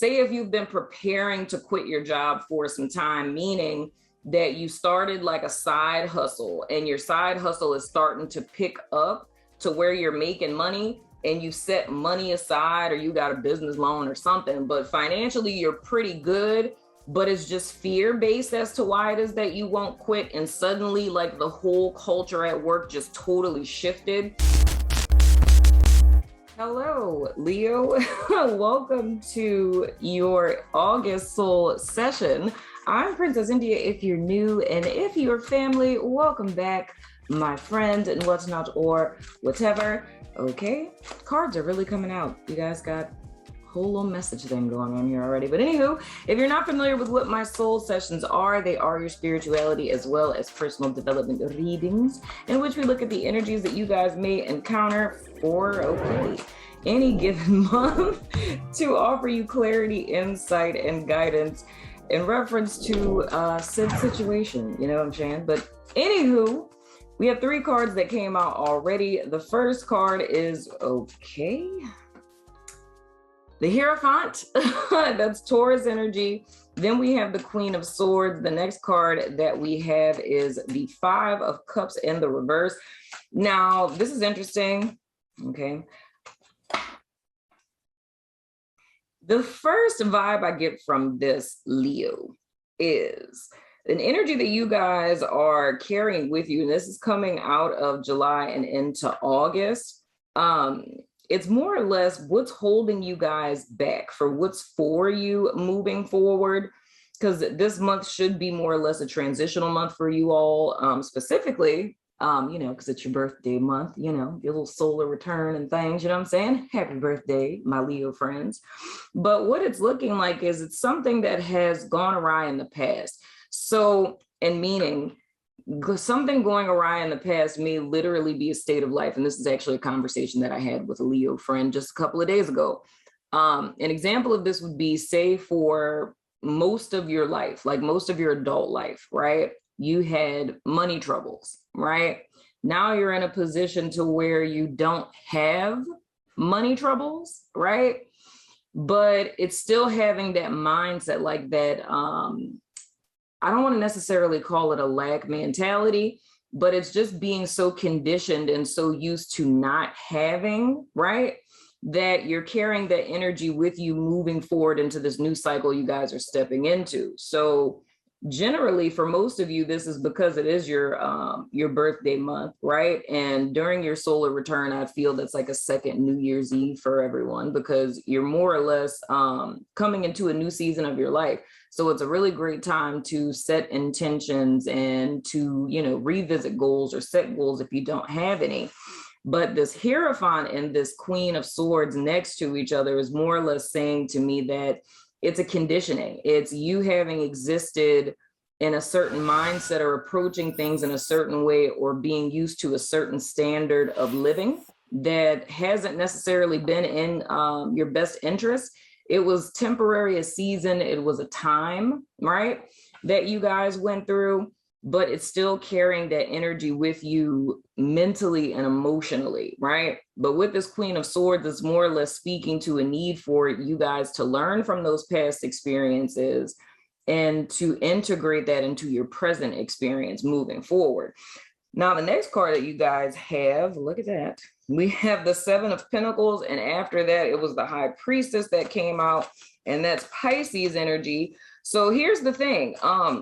say if you've been preparing to quit your job for some time, meaning that you started like a side hustle and your side hustle is starting to pick up to where you're making money and you set money aside or you got a business loan or something, but financially you're pretty good, but it's just fear-based as to why it is that you won't quit. And suddenly like the whole culture at work just totally shifted. Hello, Leo. Welcome to your August soul session. I'm Princess India if you're new, and if you're family, welcome back, my friend, and what's not or whatever. Okay, cards are really coming out. You guys got a whole little message thing going on here already. But anywho, if you're not familiar with what my soul sessions are, they are your spirituality as well as personal development readings, in which we look at the energies that you guys may encounter for, any given month to offer you clarity, insight, and guidance in reference to said situation, you know what I'm saying? But anywho, we have 3 cards that came out already. The first card is, the Hierophant. That's Taurus energy. Then we have the Queen of Swords. The next card that we have is the 5 of Cups in the reverse. Now, this is interesting, okay? The first vibe I get from this, Leo, is an energy that you guys are carrying with you, and this is coming out of July and into August. It's more or less what's holding you guys back for what's for you moving forward, because this month should be more or less a transitional month for you all, specifically, because it's your birthday month, your little solar return and things, you know what I'm saying? Happy birthday, my Leo friends. But what it's looking like is it's something that has gone awry in the past. So, and meaning something going awry in the past may literally be a state of life. And this is actually a conversation that I had with a Leo friend just a couple of days ago. An example of this would be, say, for most of your life, like most of your adult life, right? You had money troubles, right? Now you're in a position to where you don't have money troubles, right? But it's still having that mindset like that. I don't want to necessarily call it a lack mentality, but it's just being so conditioned and so used to not having, right? That you're carrying that energy with you moving forward into this new cycle you guys are stepping into. So generally, for most of you, this is because it is your birthday month, right? And during your solar return, I feel that's like a second New Year's Eve for everyone, because you're more or less coming into a new season of your life. So it's a really great time to set intentions and to, revisit goals or set goals if you don't have any. But this Hierophant and this Queen of Swords next to each other is more or less saying to me that it's a conditioning. It's you having existed in a certain mindset or approaching things in a certain way or being used to a certain standard of living that hasn't necessarily been in your best interest. It was temporary, a season, it was a time, right, that you guys went through, but it's still carrying that energy with you mentally and emotionally, right? But with this Queen of Swords, it's more or less speaking to a need for you guys to learn from those past experiences and to integrate that into your present experience moving forward. Now, the next card that you guys have, look at that. We have the 7 of Pentacles, and after that, it was the High Priestess that came out, and that's Pisces energy. So here's the thing,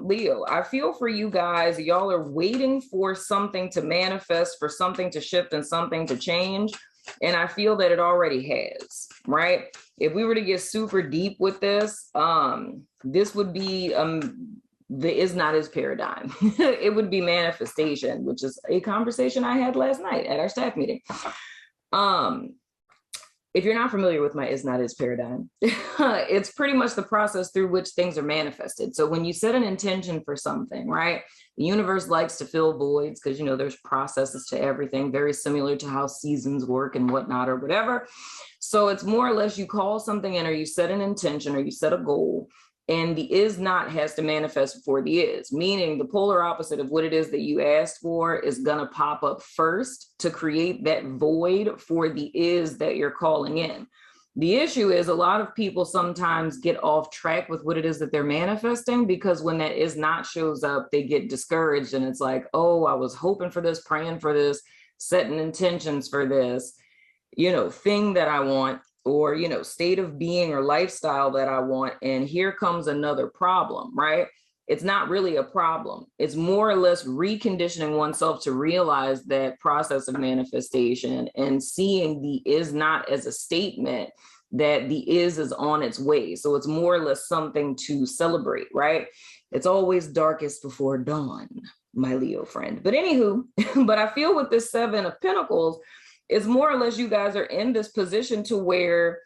Leo, I feel for you guys, y'all are waiting for something to manifest, for something to shift and something to change. And I feel that it already has, right? If we were to get super deep with this, this would be the is not is paradigm. It would be manifestation, which is a conversation I had last night at our staff meeting. If you're not familiar with my is not is paradigm, it's pretty much the process through which things are manifested. So when you set an intention for something, right? The universe likes to fill voids because, there's processes to everything, very similar to how seasons work and whatnot or whatever. So it's more or less you call something in, or you set an intention, or you set a goal, and the is not has to manifest before the is, meaning the polar opposite of what it is that you asked for is going to pop up first to create that void for the is that you're calling in. The issue is a lot of people sometimes get off track with what it is that they're manifesting, because when that is not shows up, they get discouraged, and it's like, oh, I was hoping for this, praying for this, setting intentions for this, thing that I want, or, state of being or lifestyle that I want. And here comes another problem, right? It's not really a problem. It's more or less reconditioning oneself to realize that process of manifestation and seeing the is not as a statement, that the is on its way. So it's more or less something to celebrate, right? It's always darkest before dawn, my Leo friend. But anywho, but I feel with this 7 of Pentacles, it's more or less you guys are in this position to where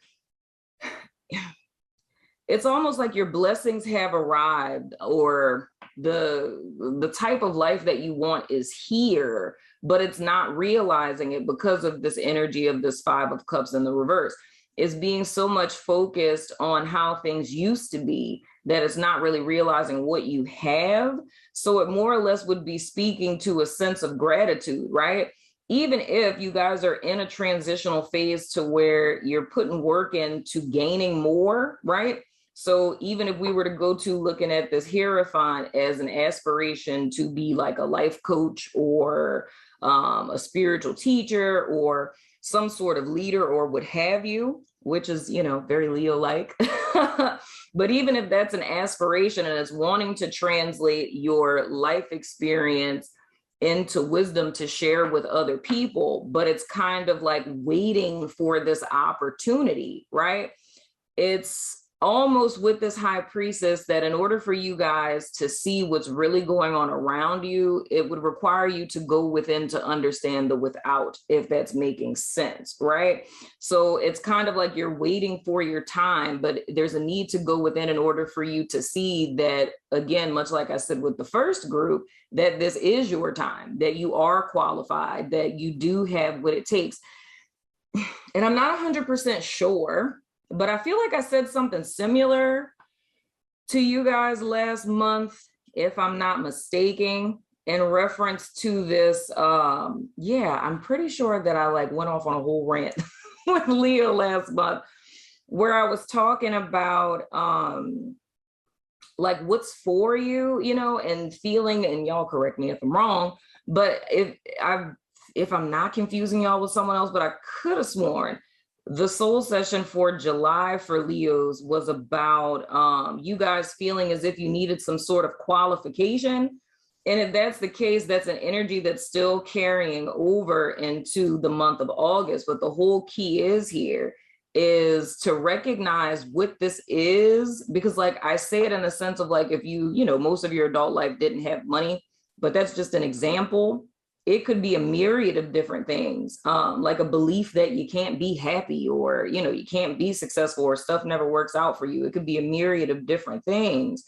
it's almost like your blessings have arrived, or the type of life that you want is here, but it's not realizing it because of this energy of this 5 of Cups in the reverse. Is being so much focused on how things used to be that it's not really realizing what you have. So it more or less would be speaking to a sense of gratitude, right? Even if you guys are in a transitional phase to where you're putting work into gaining more, right? So even if we were to go to looking at this Hierophant as an aspiration to be like a life coach, or a spiritual teacher, or some sort of leader, or what have you, which is, very Leo-like. But even if that's an aspiration and it's wanting to translate your life experience into wisdom to share with other people, but it's kind of like waiting for this opportunity, right? It's almost with this High Priestess that in order for you guys to see what's really going on around you, it would require you to go within to understand the without, if that's making sense, right? So it's kind of like you're waiting for your time, but there's a need to go within in order for you to see that, again, much like I said with the first group, that this is your time, that you are qualified, that you do have what it takes. And I'm not 100% sure, but I feel like I said something similar to you guys last month, if I'm not mistaken, in reference to this. Yeah, I'm pretty sure that I went off on a whole rant with Leo last month, where I was talking about what's for you, and feeling, and y'all correct me if I'm wrong, but if I'm not confusing y'all with someone else, but I could have sworn the soul session for July for Leos was about you guys feeling as if you needed some sort of qualification. And if that's the case, that's an energy that's still carrying over into the month of August. But the whole key is here is to recognize what this is, because I say it in a sense of if you, most of your adult life didn't have money, but that's just an example. It could be a myriad of different things, like a belief that you can't be happy, or, you can't be successful, or stuff never works out for you. It could be a myriad of different things,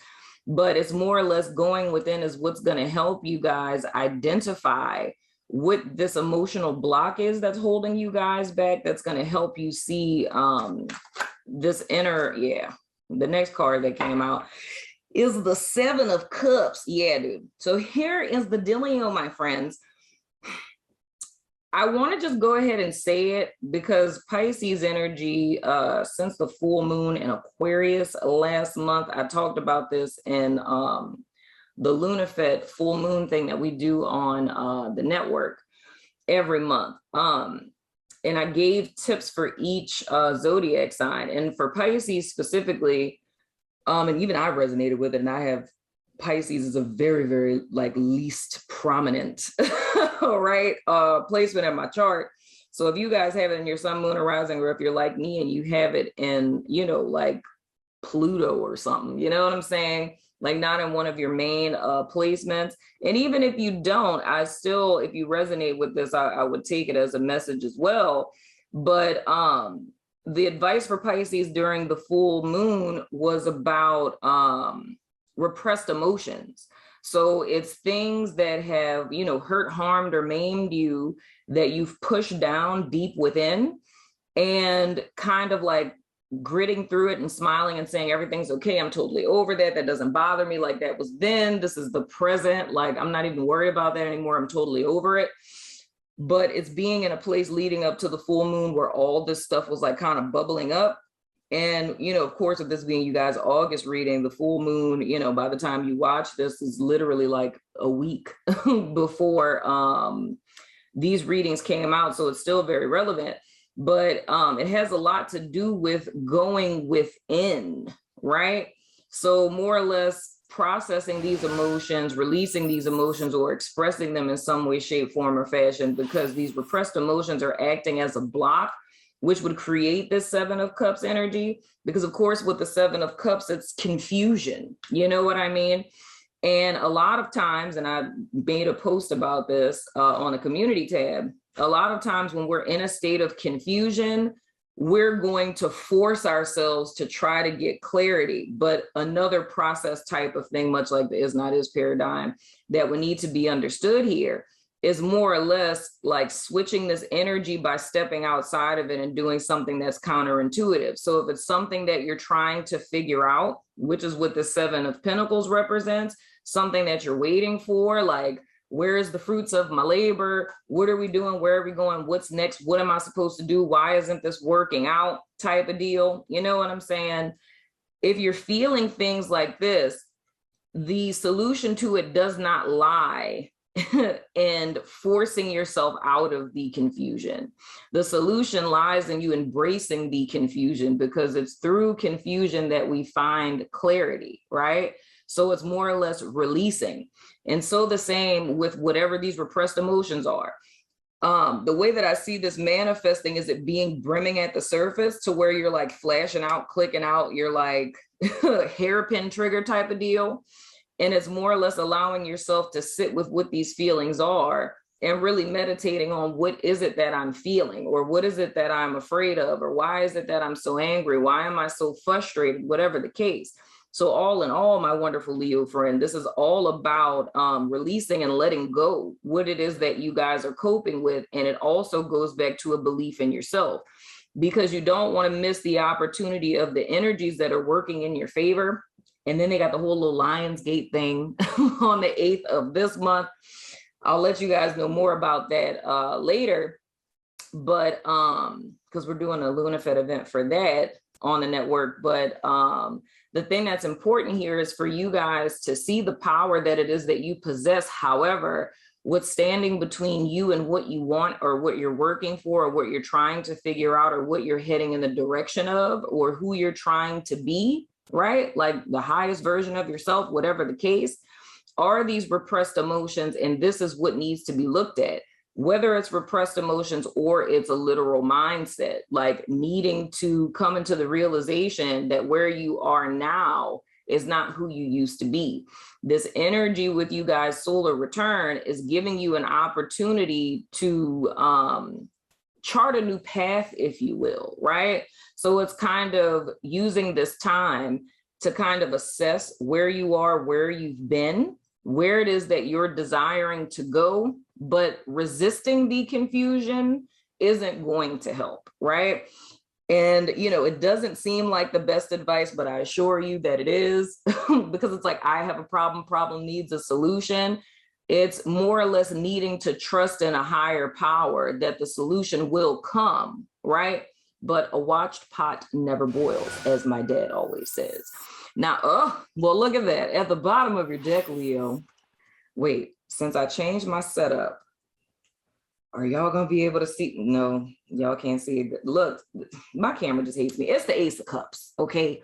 but it's more or less going within is what's going to help you guys identify what this emotional block is that's holding you guys back. That's going to help you see this inner, the next card that came out is the 7 of Cups. Yeah, dude. So here is the dealio, my friends. I want to just go ahead and say it, because Pisces energy, since the full moon in Aquarius last month, I talked about this in the Lunafet full moon thing that we do on the network every month. And I gave tips for each zodiac sign. And for Pisces specifically, and even I resonated with it, and I have Pisces is a very, very least prominent, right, placement in my chart. So if you guys have it in your sun, moon, or rising, or if you're like me and you have it in, Pluto or something, you know what I'm saying? Not in one of your main placements. And even if you don't, I still, if you resonate with this, I would take it as a message as well. But the advice for Pisces during the full moon was about repressed emotions. So it's things that have, hurt, harmed, or maimed you, that you've pushed down deep within, and kind of gritting through it and smiling and saying everything's okay. I'm totally over that. That doesn't bother me. That was then. This is the present. I'm not even worried about that anymore. I'm totally over it. but it's being in a place leading up to the full moon where all this stuff was like kind of bubbling up. And, you know, of course, with this being you guys' August reading, the full moon, you know, by the time you watch this is literally like a week before these readings came out. So it's still very relevant, but it has a lot to do with going within, right? So more or less processing these emotions, releasing these emotions, or expressing them in some way, shape, form, or fashion, because these repressed emotions are acting as a block, which would create this Seven of Cups energy. Because of course, with the Seven of Cups, it's confusion. You know what I mean? And a lot of times, and I made a post about this on the community tab, a lot of times when we're in a state of confusion, we're going to force ourselves to try to get clarity. But another process type of thing, much like the is not is paradigm, that would need to be understood here is more or less like switching this energy by stepping outside of it and doing something that's counterintuitive. So if it's something that you're trying to figure out, which is what the Seven of Pentacles represents, something that you're waiting for, like, where's the fruits of my labor? What are we doing? Where are we going? What's next? What am I supposed to do? Why isn't this working out type of deal? You know what I'm saying? If you're feeling things like this, the solution to it does not lie and forcing yourself out of the confusion. The solution lies in you embracing the confusion, because it's through confusion that we find clarity, right? So it's more or less releasing. And so the same with whatever these repressed emotions are. The way that I see this manifesting is it being brimming at the surface to where you're like flashing out, clicking out, you're like hairpin trigger type of deal. And it's more or less allowing yourself to sit with what these feelings are and really meditating on what is it that I'm feeling, or what is it that I'm afraid of, or why is it that I'm so angry? Why am I so frustrated? Whatever the case. So all in all, my wonderful Leo friend, this is all about releasing and letting go what it is that you guys are coping with. And it also goes back to a belief in yourself, because you don't want to miss the opportunity of the energies that are working in your favor. And then they got the whole little Lionsgate thing on the 8th of this month. I'll let you guys know more about that later. But because we're doing a LunaFed event for that on the network. But the thing that's important here is for you guys to see the power that it is that you possess. However, what's standing between you and what you want, or what you're working for, or what you're trying to figure out, or what you're heading in the direction of, or who you're trying to be, right? Like the highest version of yourself, whatever the case, are these repressed emotions. And this is what needs to be looked at, whether it's repressed emotions or it's a literal mindset, like needing to come into the realization that where you are now is not who you used to be. This energy with you guys, solar return, is giving you an opportunity to chart a new path, if you will, right? So it's kind of using this time to kind of assess where you are, where you've been, where it is that you're desiring to go, but resisting the confusion isn't going to help, right? And, you know, it doesn't seem like the best advice, but I assure you that it is, because it's like, I have a problem needs a solution. It's more or less needing to trust in a higher power that the solution will come, right? But a watched pot never boils, as my dad always says. Now, well, look at that. At the bottom of your deck, Leo. Wait, since I changed my setup, are y'all gonna be able to see? No, y'all can't see it. Look, my camera just hates me. It's the Ace of Cups, okay?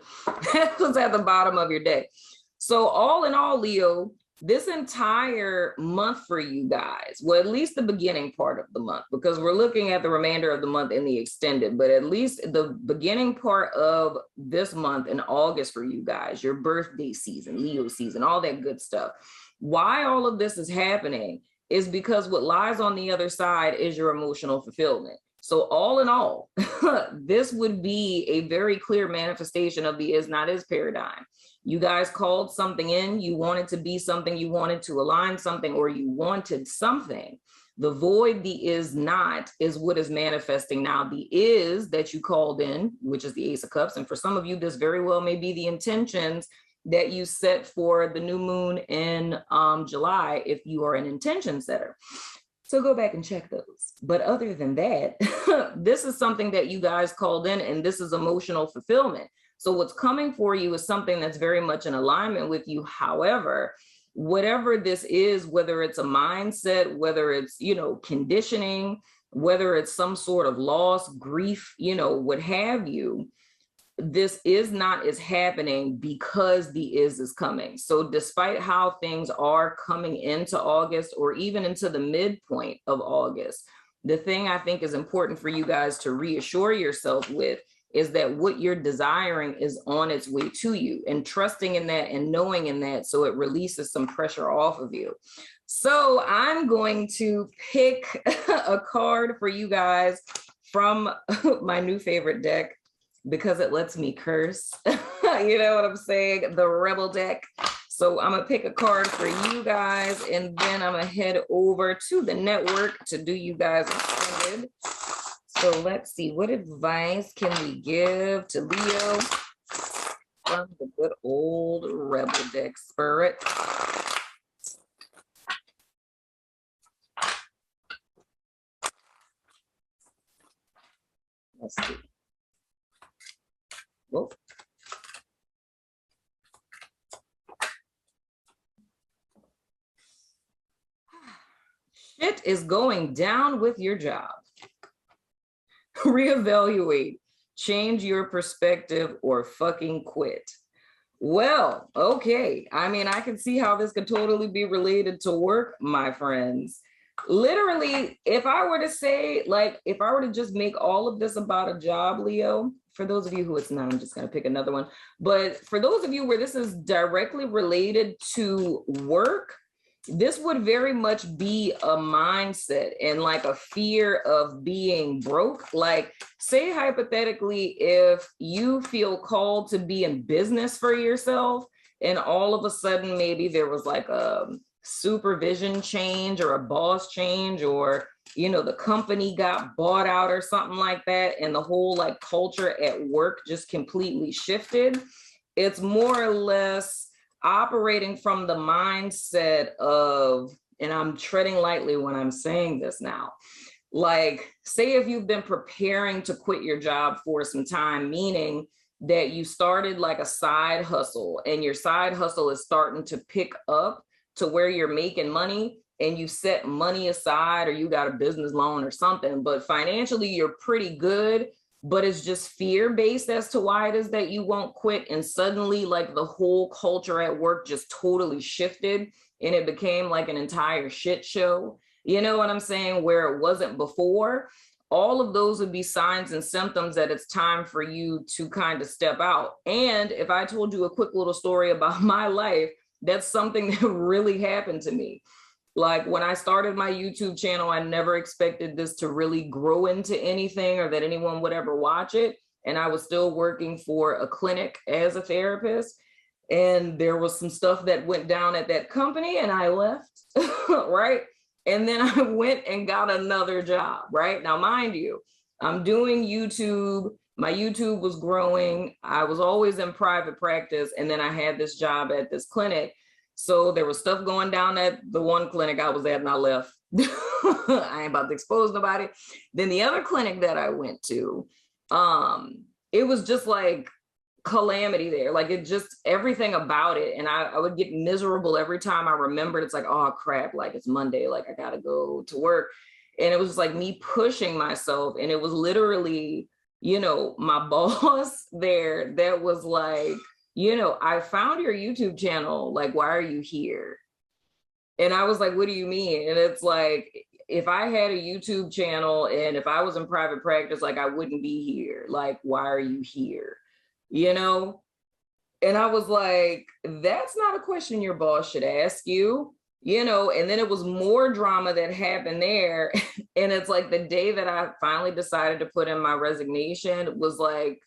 That's what's at the bottom of your deck. So all in all, Leo, this entire month for you guys, well, at least the beginning part of the month, because we're looking at the remainder of the month in the extended, but at least the beginning part of this month in August for you guys, your birthday season, Leo season, all that good stuff. Why all of this is happening is because what lies on the other side is your emotional fulfillment. So all in all, this would be a very clear manifestation of the is not is paradigm. You guys called something in, you wanted to be something, you wanted to align something, or you wanted something. The void, the is not, is what is manifesting now. The is that you called in, which is the Ace of Cups. And for some of you, this very well may be the intentions that you set for the new moon in July, if you are an intention setter. So go back and check those. But other than that, this is something that you guys called in, and this is emotional fulfillment. So what's coming for you is something that's very much in alignment with you. However, whatever this is, whether it's a mindset, whether it's, conditioning, whether it's some sort of loss, grief, what have you, this is not is happening because the is coming. So despite how things are coming into August or even into the midpoint of August, the thing I think is important for you guys to reassure yourself with is that what you're desiring is on its way to you, and trusting in that and knowing in that, so it releases some pressure off of you. So I'm going to pick a card for you guys from my new favorite deck, because it lets me curse. You know what I'm saying? The Rebel deck. So I'm gonna pick a card for you guys, and then I'm gonna head over to the network to do you guys extended. So let's see, what advice can we give to Leo from the good old Rebel deck, Spirit? Let's see. Whoa. Shit is going down with your job. Reevaluate, change your perspective, or fucking quit. Well, okay. I mean, I can see how this could totally be related to work, my friends. Literally, if I were to say, if I were to just make all of this about a job, Leo, for those of you who it's not, I'm just going to pick another one. But for those of you where this is directly related to work, this would very much be a mindset and like a fear of being broke. Like, say hypothetically, if you feel called to be in business for yourself, and all of a sudden maybe there was like a supervision change or a boss change, or the company got bought out or something like that, and the whole like culture at work just completely shifted. It's more or less operating from the mindset of, and I'm treading lightly when I'm saying this now, like, say if you've been preparing to quit your job for some time, meaning that you started like a side hustle, and your side hustle is starting to pick up to where you're making money, and you set money aside, or you got a business loan or something, but financially you're pretty good, but it's just fear-based as to why it is that you won't quit. And suddenly like the whole culture at work just totally shifted, and it became like an entire shit show. You know what I'm saying? Where it wasn't before. All of those would be signs and symptoms that it's time for you to kind of step out. And if I told you a quick little story about my life, that's something that really happened to me. Like, when I started my YouTube channel, I never expected this to really grow into anything, or that anyone would ever watch it. And I was still working for a clinic as a therapist. And there was some stuff that went down at that company, and I left, right? And then I went and got another job, right? Now, mind you, I'm doing YouTube. My YouTube was growing. I was always in private practice. And then I had this job at this clinic. So there was stuff going down at the one clinic I was at, and I left. I ain't about to expose nobody. Then the other clinic that I went to, it was just like calamity there. Like, it just, everything about it. And I would get miserable every time I remembered. It's like, oh crap, like it's Monday, like I gotta go to work. And it was like me pushing myself. And it was literally, my boss there that was like, I found your YouTube channel. Like, why are you here? And I was like, what do you mean? And it's like, if I had a YouTube channel and if I was in private practice, like, I wouldn't be here. Like, why are you here? And I was like, that's not a question your boss should ask you, and then it was more drama that happened there. And it's like the day that I finally decided to put in my resignation was like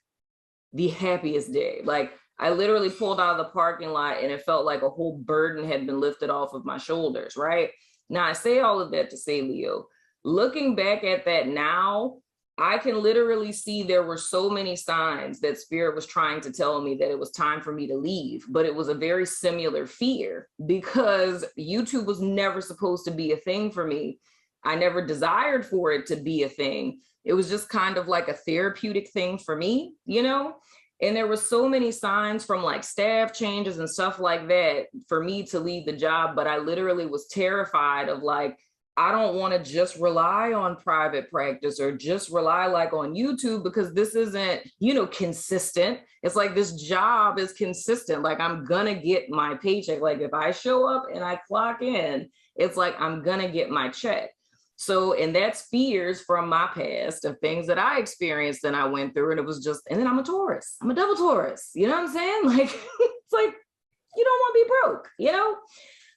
the happiest day. Like, I literally pulled out of the parking lot, and it felt like a whole burden had been lifted off of my shoulders, right? Now, I say all of that to say, Leo, looking back at that now, I can literally see there were so many signs that Spirit was trying to tell me that it was time for me to leave, but it was a very similar fear, because YouTube was never supposed to be a thing for me. I never desired for it to be a thing. It was just kind of like a therapeutic thing for me, you know? And there were so many signs from like staff changes and stuff like that for me to leave the job. But I literally was terrified of like, I don't want to just rely on private practice or just rely like on YouTube, because this isn't, you know, consistent. It's like this job is consistent. Like I'm going to get my paycheck. Like if I show up and I clock in, it's like I'm going to get my check. So, and that's fears from my past of things that I experienced and I went through. And it was just, and then I'm a Taurus. I'm a double Taurus. You know what I'm saying? Like, it's like, you don't want to be broke, you know?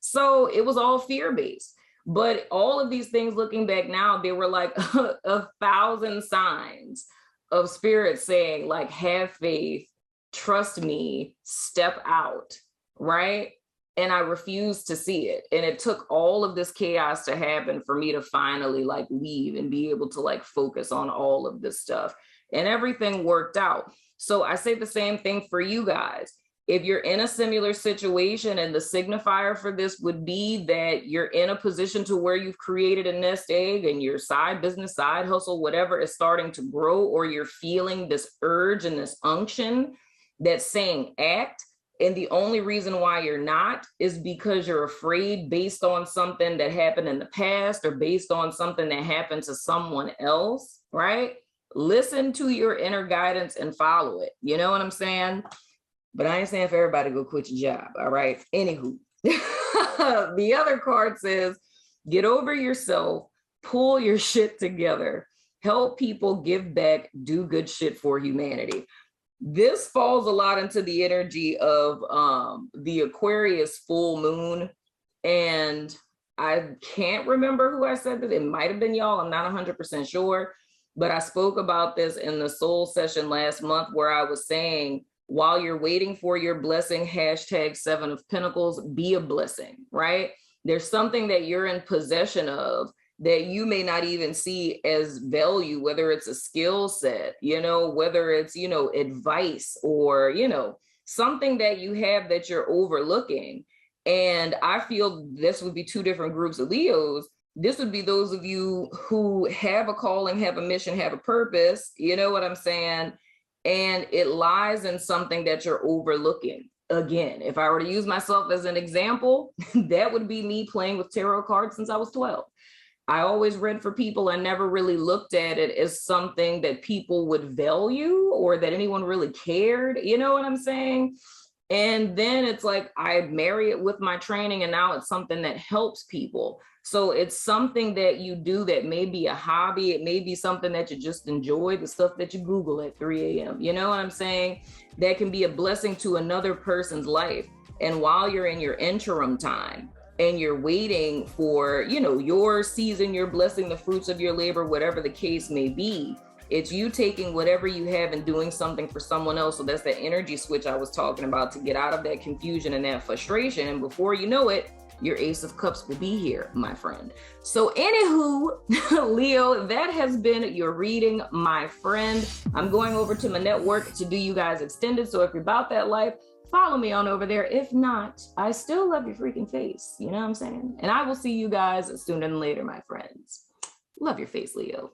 So it was all fear-based. But all of these things looking back now, they were like 1,000 signs of spirit saying like, have faith, trust me, step out, right? And I refused to see it. And it took all of this chaos to happen for me to finally like leave and be able to like focus on all of this stuff. And everything worked out. So I say the same thing for you guys. If you're in a similar situation, and the signifier for this would be that you're in a position to where you've created a nest egg and your side business, side hustle, whatever is starting to grow, or you're feeling this urge and this unction that's saying act. And the only reason why you're not is because you're afraid based on something that happened in the past or based on something that happened to someone else, right? Listen to your inner guidance and follow it. You know what I'm saying? But I ain't saying for everybody to go quit your job, all right? Anywho, the other card says, get over yourself, pull your shit together, help people, give back, do good shit for humanity. This falls a lot into the energy of the Aquarius full moon. And I can't remember who I said that. It might have been y'all. I'm not 100% sure. But I spoke about this in the soul session last month, where I was saying, while you're waiting for your blessing, hashtag 7 of Pentacles, be a blessing, right? There's something that you're in possession of that you may not even see as value, whether it's a skill set, you know, whether it's, you know, advice or, you know, something that you have that you're overlooking. And I feel this would be two different groups of Leos. This would be those of you who have a calling, have a mission, have a purpose, you know what I'm saying? And it lies in something that you're overlooking. Again, if I were to use myself as an example, that would be me playing with tarot cards since I was 12. I always read for people and never really looked at it as something that people would value or that anyone really cared. You know what I'm saying? And then it's like I marry it with my training, and now it's something that helps people. So it's something that you do that may be a hobby. It may be something that you just enjoy, the stuff that you Google at 3 a.m. You know what I'm saying? That can be a blessing to another person's life. And while you're in your interim time and you're waiting for, you know, your season, your blessing, the fruits of your labor, whatever the case may be, it's you taking whatever you have and doing something for someone else. So that's that energy switch I was talking about, to get out of that confusion and that frustration. And before you know it, your Ace of Cups will be here, my friend. So anywho, Leo, that has been your reading, my friend. I'm going over to my network to do you guys extended. So if you're about that life, follow me on over there. If not, I still love your freaking face. You know what I'm saying? And I will see you guys sooner than later, my friends. Love your face, Leo.